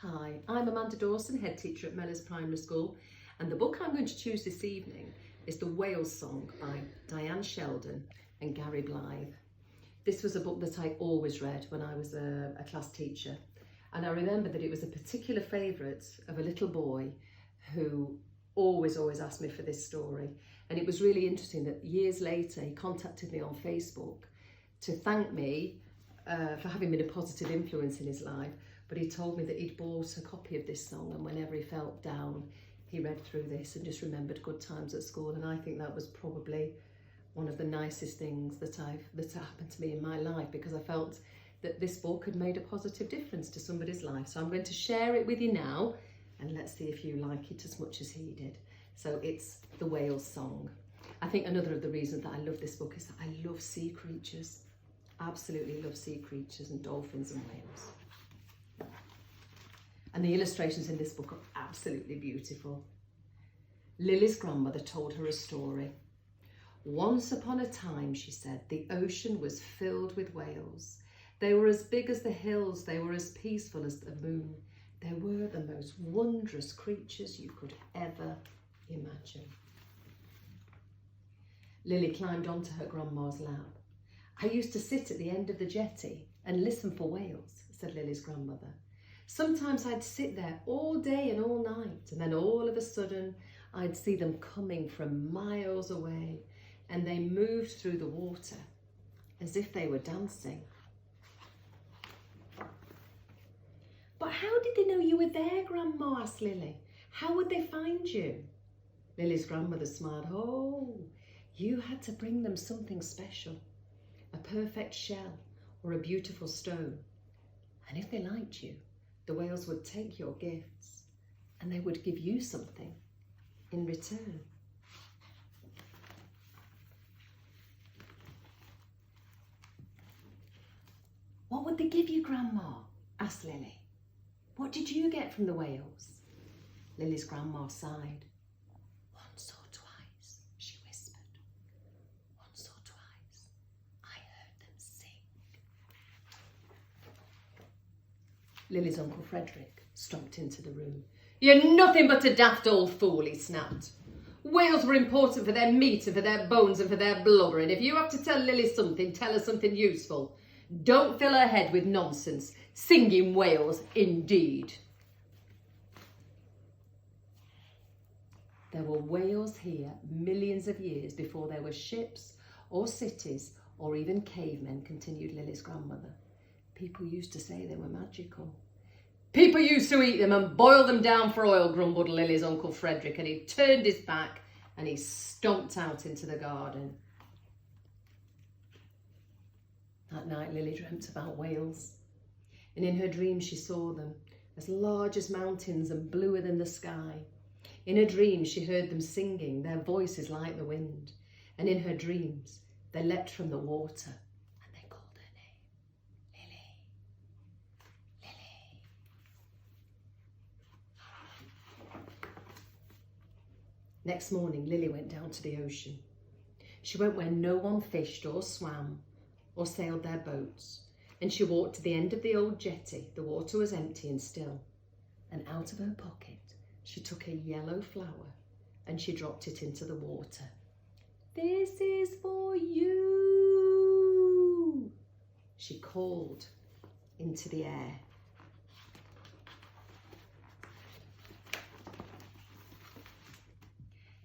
Hi, I'm Amanda Dawson, head teacher at Mellors Primary School, and the book I'm going to choose this evening is The Whales Song by Dyan, Sheldon and Gary Blythe. This was a book that I always read when I was a class teacher, and I remember that it was a particular favourite of a little boy who always asked me for this story. And it was really interesting that years later he contacted me on Facebook to thank me for having been a positive influence in his life. But he told me that he'd bought a copy of this song, and whenever he felt down, he read through this and just remembered good times at school. And I think that was probably one of the nicest things that happened to me in my life, because I felt that this book had made a positive difference to somebody's life. So I'm going to share it with you now, and let's see if you like it as much as he did. So it's The Whales Song. I think another of the reasons that I love this book is that I love sea creatures. Absolutely love sea creatures and dolphins and whales. And the illustrations in this book are absolutely beautiful. Lily's grandmother told her a story. Once upon a time, she said, the ocean was filled with whales. They were as big as the hills. They were as peaceful as the moon. They were the most wondrous creatures you could ever imagine. Lily climbed onto her grandma's lap. I used to sit at the end of the jetty and listen for whales, said Lily's grandmother. Sometimes I'd sit there all day and all night, and then all of a sudden I'd see them coming from miles away, and they moved through the water as if they were dancing. But how did they know you were there, Grandma? Asked Lily. How would they find you? Lily's grandmother smiled. Oh, you had to bring them something special, a perfect shell or a beautiful stone. And if they liked you, the whales would take your gifts and they would give you something in return. What would they give you, Grandma? Asked Lily. What did you get from the whales? Lily's grandma sighed. Once or twice, she whispered. Once or twice, I heard them sing. Lily's Uncle Frederick stalked into the room. You're nothing but a daft old fool, he snapped. Whales were important for their meat and for their bones and for their blubber, and if you have to tell Lily something, tell her something useful. Don't fill her head with nonsense. Singing whales, indeed. There were whales here millions of years before there were ships or cities or even cavemen, continued Lily's grandmother. People used to say they were magical. People used to eat them and boil them down for oil, grumbled Lily's Uncle Frederick, and he turned his back and he stomped out into the garden. That night, Lily dreamt about whales, and in her dreams she saw them as large as mountains and bluer than the sky. In her dreams she heard them singing, their voices like the wind, and in her dreams they leapt from the water and they called her name, Lily, Lily. Next morning, Lily went down to the ocean. She went where no one fished or swam or sailed their boats, and she walked to the end of the old jetty. The water was empty and still, and out of her pocket she took a yellow flower and she dropped it into the water. This is for you, she called into the air.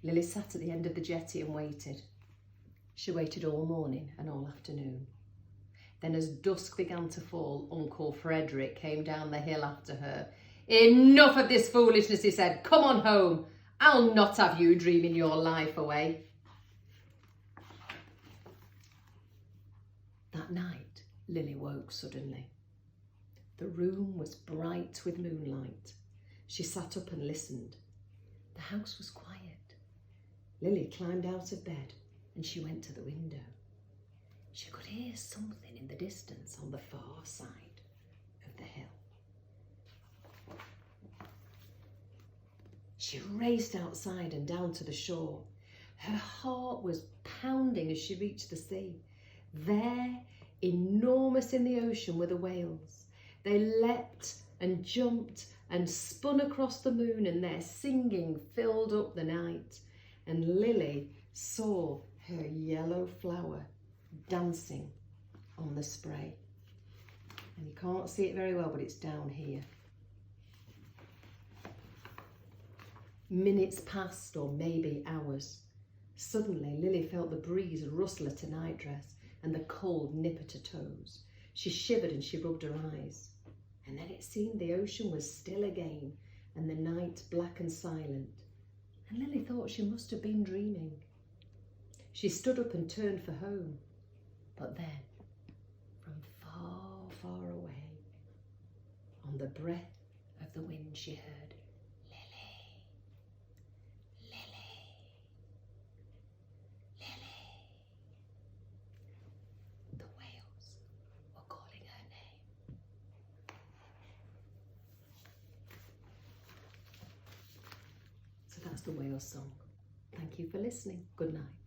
Lily sat at the end of the jetty and waited. She waited all morning and all afternoon. Then as dusk began to fall, Uncle Frederick came down the hill after her. Enough of this foolishness, he said. Come on home. I'll not have you dreaming your life away. That night, Lily woke suddenly. The room was bright with moonlight. She sat up and listened. The house was quiet. Lily climbed out of bed and she went to the window. She could hear something in the distance on the far side of the hill. She raced outside and down to the shore. Her heart was pounding as she reached the sea. There, enormous in the ocean, were the whales. They leapt and jumped and spun across the moon, and their singing filled up the night. And Lily saw her yellow flower dancing on the spray. And you can't see it very well, but it's down here. Minutes passed, or maybe hours. Suddenly, Lily felt the breeze rustle at her nightdress and the cold nip at her toes. She shivered and she rubbed her eyes. And then it seemed the ocean was still again and the night black and silent. And Lily thought she must have been dreaming. She stood up and turned for home. But then, from far, far away, on the breath of the wind, she heard, "Lily, Lily, Lily." The whales were calling her name. So that's the whale song. Thank you for listening. Good night.